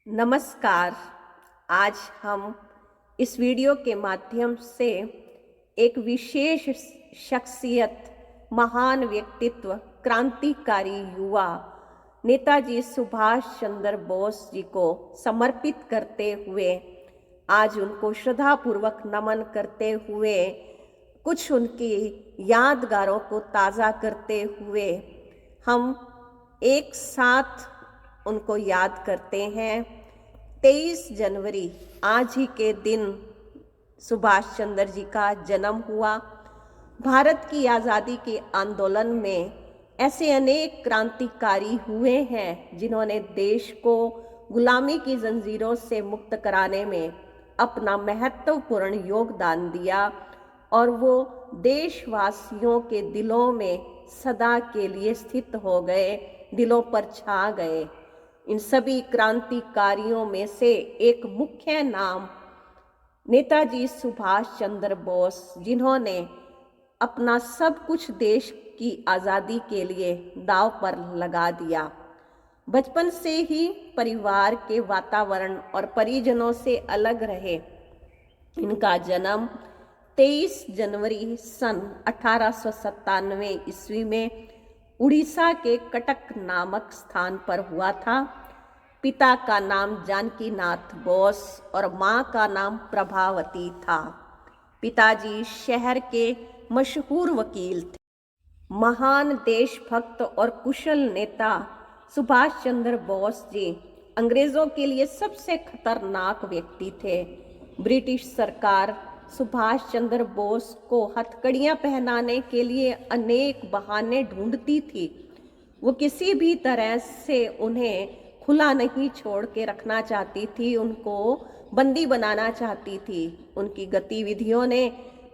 नमस्कार। आज हम इस वीडियो के माध्यम से एक विशेष शख्सियत, महान व्यक्तित्व, क्रांतिकारी युवा नेताजी सुभाष चंद्र बोस जी को समर्पित करते हुए, आज उनको श्रद्धापूर्वक नमन करते हुए, कुछ उनकी यादगारों को ताज़ा करते हुए हम एक साथ उनको याद करते हैं। 23 जनवरी आज ही के दिन सुभाष चंद्र जी का जन्म हुआ। भारत की आज़ादी के आंदोलन में ऐसे अनेक क्रांतिकारी हुए हैं जिन्होंने देश को गुलामी की जंजीरों से मुक्त कराने में अपना महत्वपूर्ण योगदान दिया और वो देशवासियों के दिलों में सदा के लिए स्थित हो गए, दिलों पर छा गए। इन सभी क्रांतिकारियों में से एक मुख्य नाम नेताजी सुभाष चंद्र बोस, जिन्होंने अपना सब कुछ देश की आज़ादी के लिए दांव पर लगा दिया। बचपन से ही परिवार के वातावरण और परिजनों से अलग रहे। इनका जन्म 23 जनवरी सन 1897 ईस्वी में उड़ीसा के कटक नामक स्थान पर हुआ था। पिता का नाम जानकी नाथ बोस और माँ का नाम प्रभावती था। पिताजी शहर के मशहूर वकील थे। महान देशभक्त और कुशल नेता सुभाष चंद्र बोस जी अंग्रेजों के लिए सबसे खतरनाक व्यक्ति थे। ब्रिटिश सरकार सुभाष चंद्र बोस को हथकड़ियां पहनाने के लिए अनेक बहाने ढूंढती थी। वो किसी भी तरह से उन्हें खुला नहीं छोड़ के रखना चाहती थी, उनको बंदी बनाना चाहती थी। उनकी गतिविधियों ने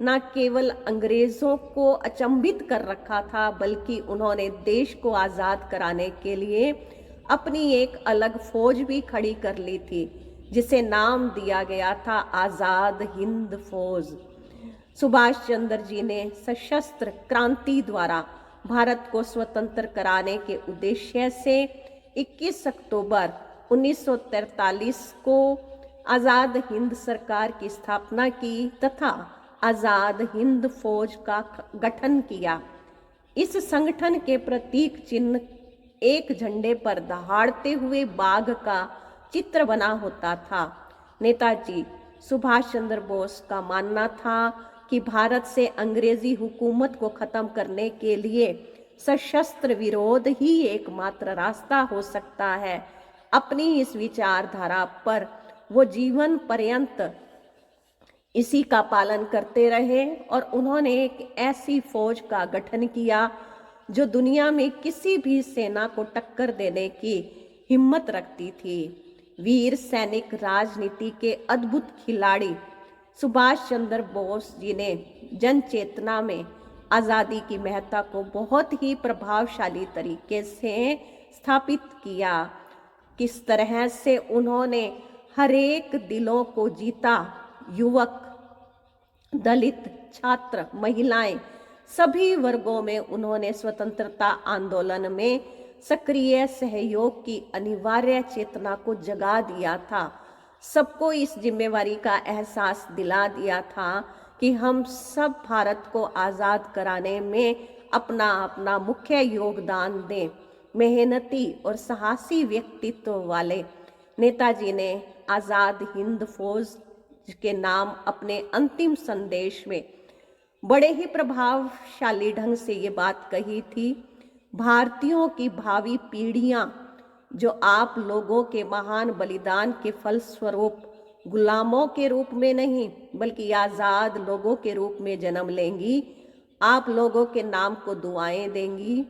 न केवल अंग्रेजों को अचंभित कर रखा था, बल्कि उन्होंने देश को आज़ाद कराने के लिए अपनी एक अलग फौज भी खड़ी कर ली थी, जिसे नाम दिया गया था आज़ाद हिंद फौज। सुभाष चंद्र जी ने सशस्त्र क्रांति द्वारा भारत को स्वतंत्र कराने के उद्देश्य से 21 अक्टूबर 1943 को आज़ाद हिंद सरकार की स्थापना की तथा आज़ाद हिंद फौज का गठन किया। इस संगठन के प्रतीक चिन्ह एक झंडे पर दहाड़ते हुए बाघ का चित्र बना होता था। नेताजी सुभाष चंद्र बोस का मानना था कि भारत से अंग्रेजी हुकूमत को खत्म करने के लिए सशस्त्र विरोध ही एकमात्र रास्ता हो सकता है। अपनी इस विचारधारा पर वो जीवन पर्यंत इसी का पालन करते रहे और उन्होंने एक ऐसी फौज का गठन किया जो दुनिया में किसी भी सेना को टक्कर देने की हिम्मत रखती थी। वीर सैनिक, राजनीति के अद्भुत खिलाड़ी सुभाष चंद्र बोस जी ने जन चेतना में आज़ादी की महत्ता को बहुत ही प्रभावशाली तरीके से स्थापित किया। किस तरह से उन्होंने हरेक दिलों को जीता। युवक, दलित, छात्र, महिलाएं, सभी वर्गों में उन्होंने स्वतंत्रता आंदोलन में सक्रिय सहयोग की अनिवार्य चेतना को जगा दिया था। सबको इस जिम्मेवारी का एहसास दिला दिया था कि हम सब भारत को आज़ाद कराने में अपना अपना मुख्य योगदान दें। मेहनती और साहसी व्यक्तित्व वाले नेताजी ने आज़ाद हिंद फौज के नाम अपने अंतिम संदेश में बड़े ही प्रभावशाली ढंग से ये बात कही थी। भारतीयों की भावी पीढ़ियां जो आप लोगों के महान बलिदान के फलस्वरूप गुलामों के रूप में नहीं बल्कि आज़ाद लोगों के रूप में जन्म लेंगी, आप लोगों के नाम को दुआएं देंगी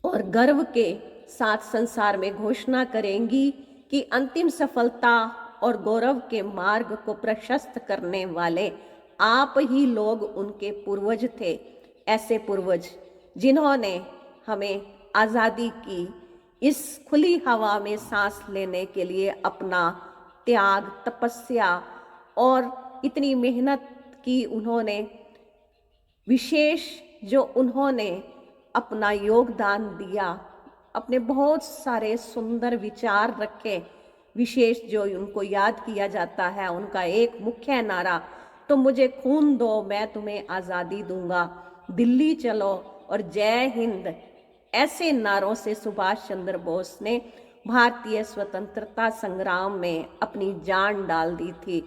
और गर्व के साथ संसार में घोषणा करेंगी कि अंतिम सफलता और गौरव के मार्ग को प्रशस्त करने वाले आप ही लोग उनके पूर्वज थे। ऐसे पूर्वज जिन्होंने हमें आज़ादी की इस खुली हवा में सांस लेने के लिए अपना त्याग, तपस्या और इतनी मेहनत की। उन्होंने विशेष जो उन्होंने अपना योगदान दिया अपने बहुत सारे सुंदर विचार रखे। विशेष जो उनको याद किया जाता है, उनका एक मुख्य नारा, तो मुझे खून दो मैं तुम्हें आज़ादी दूंगा, दिल्ली चलो और जय हिंद, ऐसे नारों से सुभाष चंद्र बोस ने भारतीय स्वतंत्रता संग्राम में अपनी जान डाल दी थी।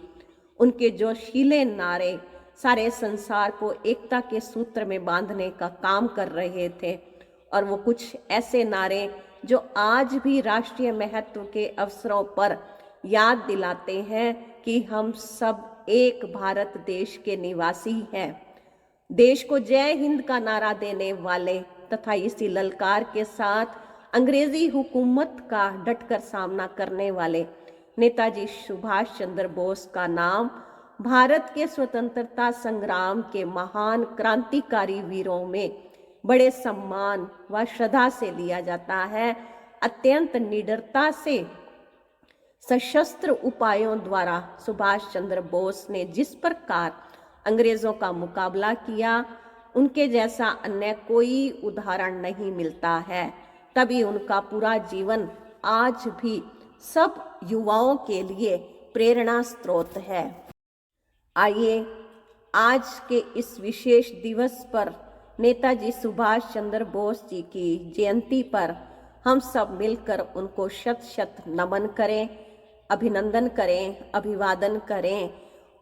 उनके जोशीले नारे सारे संसार को एकता के सूत्र में बांधने का काम कर रहे थे, और वो कुछ ऐसे नारे जो आज भी राष्ट्रीय महत्व के अवसरों पर याद दिलाते हैं कि हम सब एक भारत देश के निवासी हैं। देश को जय हिंद का नारा देने वाले तथा इसी ललकार के साथ अंग्रेजी हुकूमत का डटकर सामना करने वाले नेताजी सुभाष चंद्र बोस का नाम भारत के स्वतंत्रता संग्राम के महान क्रांतिकारी वीरों में बड़े सम्मान व श्रद्धा से लिया जाता है। अत्यंत निडरता से सशस्त्र उपायों द्वारा सुभाष चंद्र बोस ने जिस प्रकार अंग्रेजों का मुकाबला किया, उनके जैसा अन्य कोई उदाहरण नहीं मिलता है। तभी उनका पूरा जीवन आज भी सब युवाओं के लिए प्रेरणा स्रोत है। आइए आज के इस विशेष दिवस पर, नेताजी सुभाष चंद्र बोस जी की जयंती पर, हम सब मिलकर उनको शत शत नमन करें, अभिनंदन करें, अभिवादन करें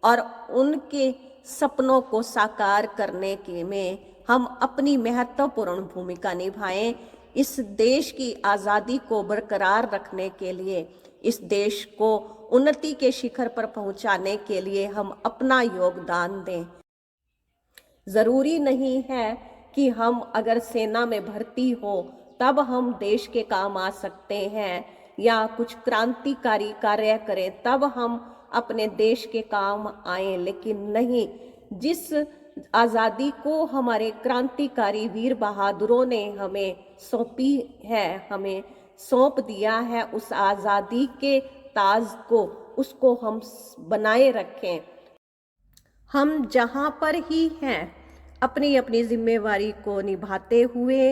और उनके सपनों को साकार करने के में हम अपनी महत्वपूर्ण भूमिका निभाएं। इस देश की आज़ादी को बरकरार रखने के लिए, इस देश को उन्नति के शिखर पर पहुंचाने के लिए हम अपना योगदान दें। जरूरी नहीं है कि हम अगर सेना में भर्ती हो तब हम देश के काम आ सकते हैं, या कुछ क्रांतिकारी कार्य करें तब हम अपने देश के काम आए, लेकिन नहीं, जिस आज़ादी को हमारे क्रांतिकारी वीर बहादुरों ने हमें सौंपी है, हमें सौंप दिया है, उस आज़ादी के ताज को, उसको हम बनाए रखें। हम जहाँ पर ही हैं, अपनी अपनी जिम्मेवारी को निभाते हुए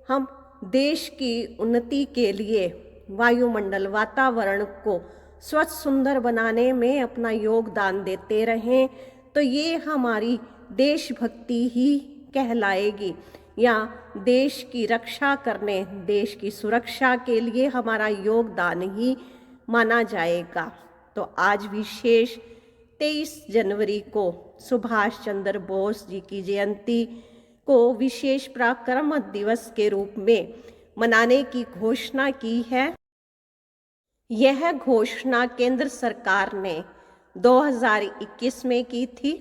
हम देश की उन्नति के लिए वायुमंडल, वातावरण को स्वच्छ सुंदर बनाने में अपना योगदान देते रहें, तो ये हमारी देशभक्ति ही कहलाएगी, या देश की रक्षा करने, देश की सुरक्षा के लिए हमारा योगदान ही माना जाएगा। तो आज विशेष 23 जनवरी को सुभाष चंद्र बोस जी की जयंती को विशेष पराक्रम दिवस के रूप में मनाने की घोषणा की है। यह घोषणा केंद्र सरकार ने 2021 में की थी।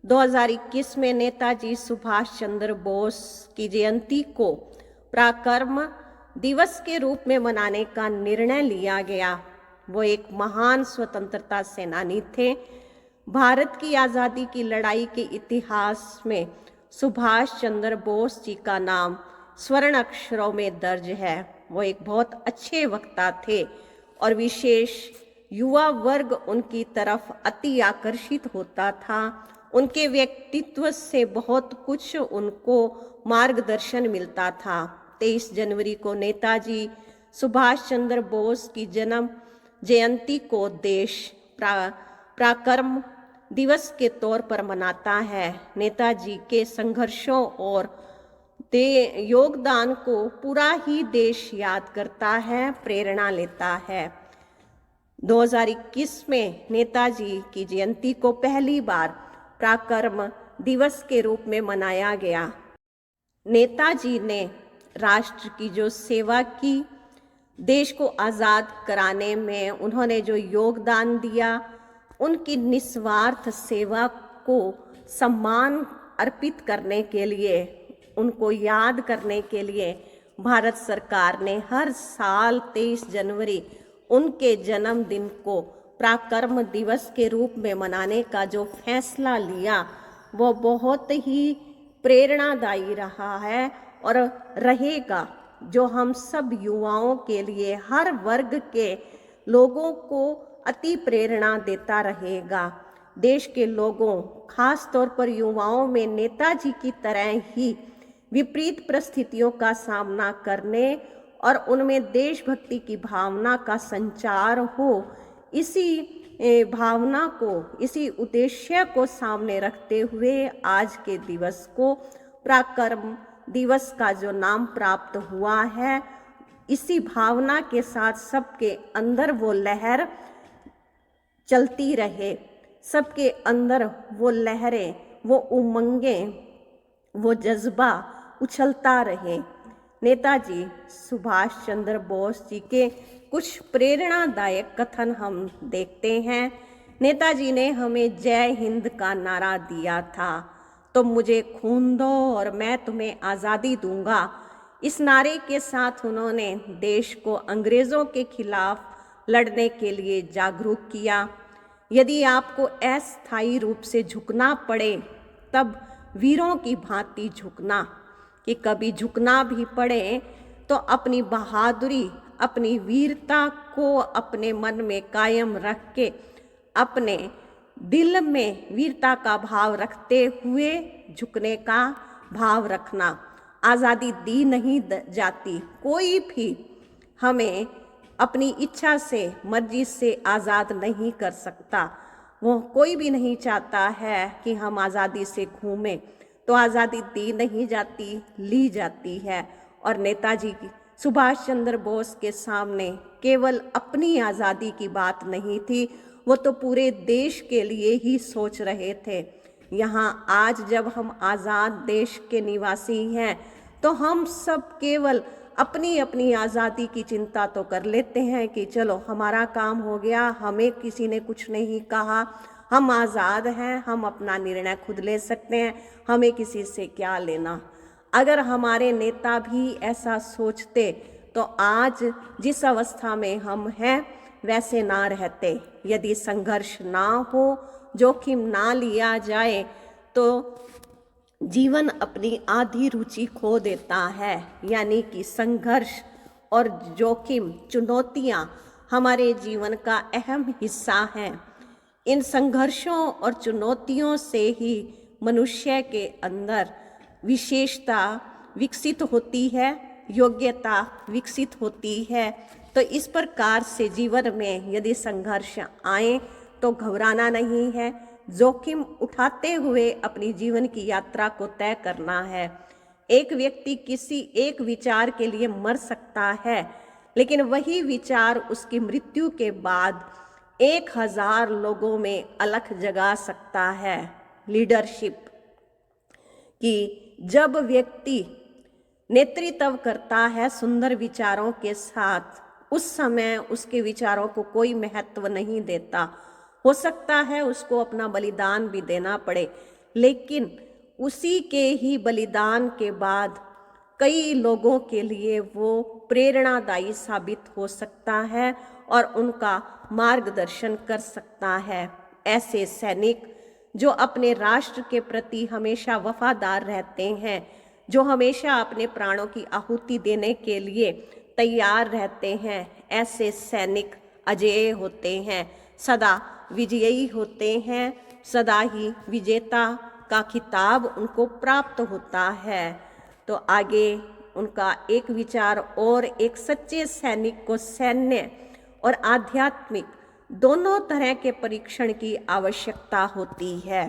2021 में नेताजी सुभाष चंद्र बोस की जयंती को पराक्रम दिवस के रूप में मनाने का निर्णय लिया गया। वो एक महान स्वतंत्रता सेनानी थे। भारत की आज़ादी की लड़ाई के इतिहास में सुभाष चंद्र बोस जी का नाम स्वर्ण अक्षरों में दर्ज है। वो एक बहुत अच्छे वक्ता थे और विशेष युवा वर्ग उनकी तरफ अति आकर्षित होता था। उनके व्यक्तित्व से बहुत कुछ उनको मार्गदर्शन मिलता था। 23 जनवरी को नेताजी सुभाष चंद्र बोस की जन्म जयंती को देश पराक्रम दिवस के तौर पर मनाता है। नेताजी के संघर्षों और योगदान को पूरा ही देश याद करता है, प्रेरणा लेता है। 2021 में नेताजी की जयंती को पहली बार पराक्रम दिवस के रूप में मनाया गया। नेताजी ने राष्ट्र की जो सेवा की, देश को आज़ाद कराने में उन्होंने जो योगदान दिया, उनकी निस्वार्थ सेवा को सम्मान अर्पित करने के लिए, उनको याद करने के लिए भारत सरकार ने हर साल 23 जनवरी उनके जन्मदिन को पराक्रम दिवस के रूप में मनाने का जो फैसला लिया, वो बहुत ही प्रेरणादायी रहा है और रहेगा, जो हम सब युवाओं के लिए, हर वर्ग के लोगों को अति प्रेरणा देता रहेगा। देश के लोगों, खास तौर पर युवाओं में नेताजी की तरह ही विपरीत परिस्थितियों का सामना करने और उनमें देशभक्ति की भावना का संचार हो। इसी भावना को, इसी उद्देश्य को सामने रखते हुए आज के दिवस को पराक्रम दिवस का जो नाम प्राप्त हुआ है, इसी भावना के साथ सबके अंदर वो लहर चलती रहे, सबके अंदर वो लहरें, वो उमंगें, वो जज्बा उछलता रहे। नेताजी सुभाष चंद्र बोस जी के कुछ प्रेरणादायक कथन हम देखते हैं। नेताजी ने हमें जय हिंद का नारा दिया था, तुम मुझे खून दो और मैं तुम्हें आज़ादी दूंगा। इस नारे के साथ उन्होंने देश को अंग्रेज़ों के खिलाफ लड़ने के लिए जागरूक किया। यदि आपको अस्थायी रूप से झुकना पड़े तब वीरों की भांति झुकना, कि कभी झुकना भी पड़े तो अपनी बहादुरी, अपनी वीरता को अपने मन में कायम रख के, अपने दिल में वीरता का भाव रखते हुए झुकने का भाव रखना। आज़ादी दी नहीं जाती, कोई भी हमें अपनी इच्छा से, मर्जी से आज़ाद नहीं कर सकता। वो कोई भी नहीं चाहता है कि हम आज़ादी से घूमें, तो आज़ादी दी नहीं जाती, ली जाती है। और नेताजी सुभाष चंद्र बोस के सामने केवल अपनी आज़ादी की बात नहीं थी, वो तो पूरे देश के लिए ही सोच रहे थे। यहाँ आज जब हम आज़ाद देश के निवासी हैं तो हम सब केवल अपनी अपनी आज़ादी की चिंता तो कर लेते हैं कि चलो हमारा काम हो गया, हमें किसी ने कुछ नहीं कहा, हम आज़ाद हैं, हम अपना निर्णय खुद ले सकते हैं, हमें किसी से क्या लेना। अगर हमारे नेता भी ऐसा सोचते तो आज जिस अवस्था में हम हैं वैसे ना रहते। यदि संघर्ष ना हो, जोखिम ना लिया जाए तो जीवन अपनी आधी रुचि खो देता है। यानी कि संघर्ष और जोखिम, चुनौतियाँ हमारे जीवन का अहम हिस्सा हैं। इन संघर्षों और चुनौतियों से ही मनुष्य के अंदर विशेषता विकसित होती है, योग्यता विकसित होती है। तो इस प्रकार से जीवन में यदि संघर्ष आए तो घबराना नहीं है, जोखिम उठाते हुए अपनी जीवन की यात्रा को तय करना है। एक व्यक्ति किसी एक विचार के लिए मर सकता है, लेकिन वही विचार उसकी मृत्यु के बाद 1000 लोगों में अलख जगा सकता है। लीडरशिप कि जब व्यक्ति नेतृत्व करता है सुंदर विचारों के साथ, उस समय उसके विचारों को कोई महत्व नहीं देता। हो सकता है उसको अपना बलिदान भी देना पड़े, लेकिन उसी के ही बलिदान के बाद कई लोगों के लिए वो प्रेरणादायी साबित हो सकता है और उनका मार्गदर्शन कर सकता है। ऐसे सैनिक जो अपने राष्ट्र के प्रति हमेशा वफादार रहते हैं, जो हमेशा अपने प्राणों की आहुति देने के लिए तैयार रहते हैं, ऐसे सैनिक अजेय होते हैं, सदा विजयी होते हैं, सदा ही विजेता का खिताब उनको प्राप्त होता है। तो आगे उनका एक विचार और, एक सच्चे सैनिक को सैन्य और आध्यात्मिक दोनों तरह के परीक्षण की आवश्यकता होती है।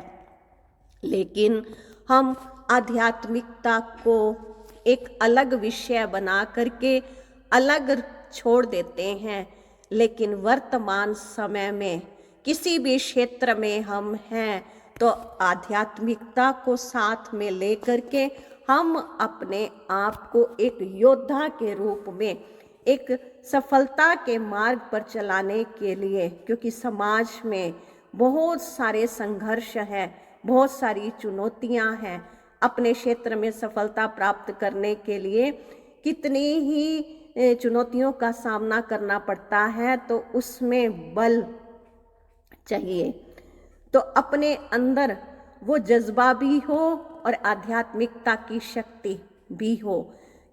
लेकिन हम आध्यात्मिकता को एक अलग विषय बना करके अलग छोड़ देते हैं। लेकिन वर्तमान समय में किसी भी क्षेत्र में हम हैं तो आध्यात्मिकता को साथ में लेकर के हम अपने आप को एक योद्धा के रूप में, एक सफलता के मार्ग पर चलाने के लिए, क्योंकि समाज में बहुत सारे संघर्ष हैं, बहुत सारी चुनौतियां हैं। अपने क्षेत्र में सफलता प्राप्त करने के लिए कितनी ही चुनौतियों का सामना करना पड़ता है, तो उसमें बल चाहिए। तो अपने अंदर वो जज्बा भी हो और आध्यात्मिकता की शक्ति भी हो,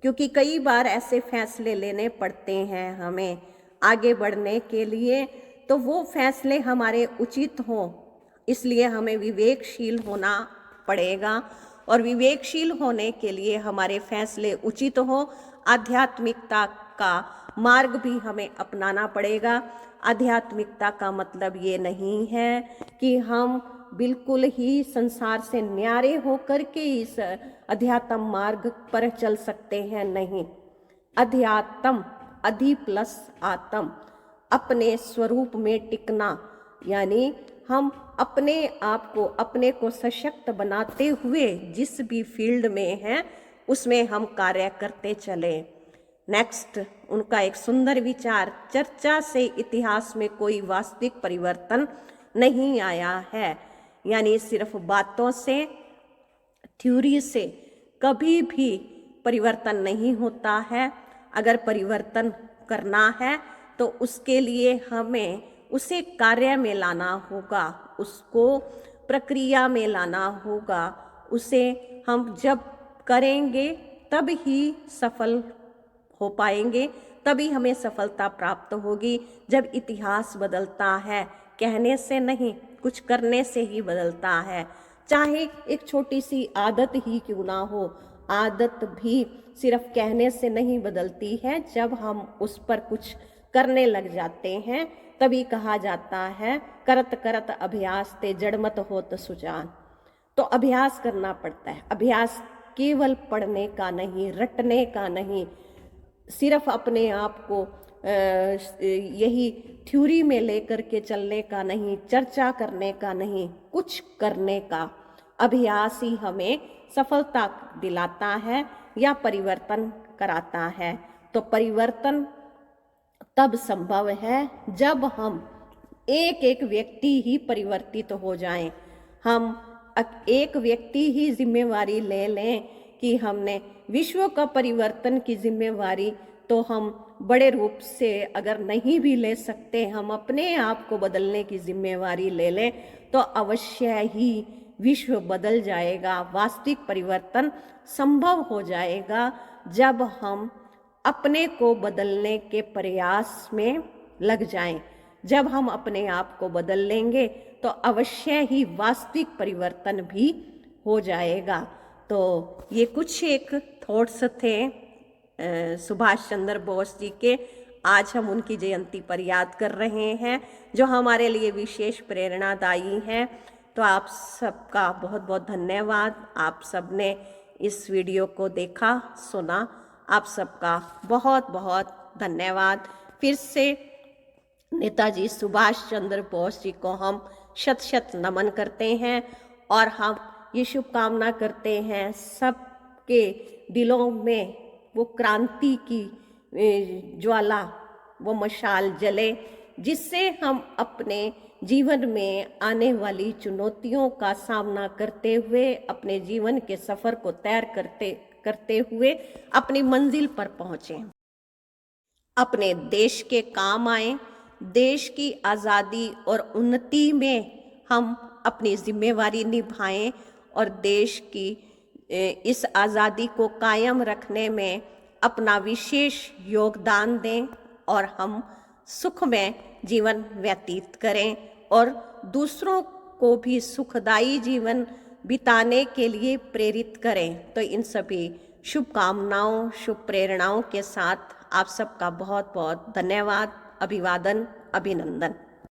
क्योंकि कई बार ऐसे फैसले लेने पड़ते हैं हमें आगे बढ़ने के लिए, तो वो फैसले हमारे उचित हों, इसलिए हमें विवेकशील होना पड़ेगा। और विवेकशील होने के लिए हमारे फैसले उचित हो, आध्यात्मिकता का मार्ग भी हमें अपनाना पड़ेगा। आध्यात्मिकता का मतलब ये नहीं है कि हम बिल्कुल ही संसार से न्यारे होकर के इस अध्यात्म मार्ग पर चल सकते हैं, नहीं। अध्यात्म, अधि प्लस आत्म, अपने स्वरूप में टिकना, यानी हम अपने आप को, अपने को सशक्त बनाते हुए जिस भी फील्ड में हैं उसमें हम कार्य करते चले। नेक्स्ट, उनका एक सुंदर विचार, चर्चा से इतिहास में कोई वास्तविक परिवर्तन नहीं आया है, यानी सिर्फ बातों से, थ्योरी से कभी भी परिवर्तन नहीं होता है। अगर परिवर्तन करना है तो उसके लिए हमें उसे कार्य में लाना होगा, उसको प्रक्रिया में लाना होगा। उसे हम जब करेंगे तब ही सफल हो पाएंगे, तभी हमें सफलता प्राप्त होगी। जब इतिहास बदलता है कहने से नहीं, कुछ करने से ही बदलता है। चाहे एक छोटी सी आदत ही क्यों ना हो, आदत भी सिर्फ कहने से नहीं बदलती है। जब हम उस पर कुछ करने लग जाते हैं तभी कहा जाता है, करत करत अभ्यास ते जड़मत होत सुजान। तो अभ्यास करना पड़ता है। अभ्यास केवल पढ़ने का नहीं, रटने का नहीं, सिर्फ अपने आप को यही थ्योरी में लेकर के चलने का नहीं, चर्चा करने का नहीं, कुछ करने का। अभ्यास ही हमें सफलता दिलाता है या परिवर्तन कराता है। तो परिवर्तन तब संभव है जब हम एक एक व्यक्ति ही परिवर्तित हो जाएं। हम एक व्यक्ति ही जिम्मेवारी ले लें कि हमने विश्व का परिवर्तन की जिम्मेवारी, तो हम बड़े रूप से अगर नहीं भी ले सकते, हम अपने आप को बदलने की जिम्मेवारी ले लें तो अवश्य ही विश्व बदल जाएगा। वास्तविक परिवर्तन संभव हो जाएगा जब हम अपने को बदलने के प्रयास में लग जाएं। जब हम अपने आप को बदल लेंगे तो अवश्य ही वास्तविक परिवर्तन भी हो जाएगा। तो ये कुछ एक थॉट्स थे सुभाष चंद्र बोस जी के। आज हम उनकी जयंती पर याद कर रहे हैं, जो हमारे लिए विशेष प्रेरणादायी हैं। तो आप सबका बहुत बहुत धन्यवाद। आप सबने इस वीडियो को देखा, सुना, आप सबका बहुत बहुत धन्यवाद। फिर से नेताजी सुभाष चंद्र बोस जी को हम शत शत नमन करते हैं और हम ये शुभकामना करते हैं सबके दिलों में वो क्रांति की ज्वाला, वो मशाल जले, जिससे हम अपने जीवन में आने वाली चुनौतियों का सामना करते हुए, अपने जीवन के सफ़र को तैर करते हुए अपनी मंजिल पर पहुँचें, अपने देश के काम आए, देश की आज़ादी और उन्नति में हम अपनी जिम्मेवारी निभाएं और देश की इस आज़ादी को कायम रखने में अपना विशेष योगदान दें और हम सुखमय जीवन व्यतीत करें और दूसरों को भी सुखदायी जीवन बिताने के लिए प्रेरित करें। तो इन सभी शुभकामनाओं, शुभ प्रेरणाओं के साथ आप सबका बहुत बहुत धन्यवाद, अभिवादन, अभिनंदन।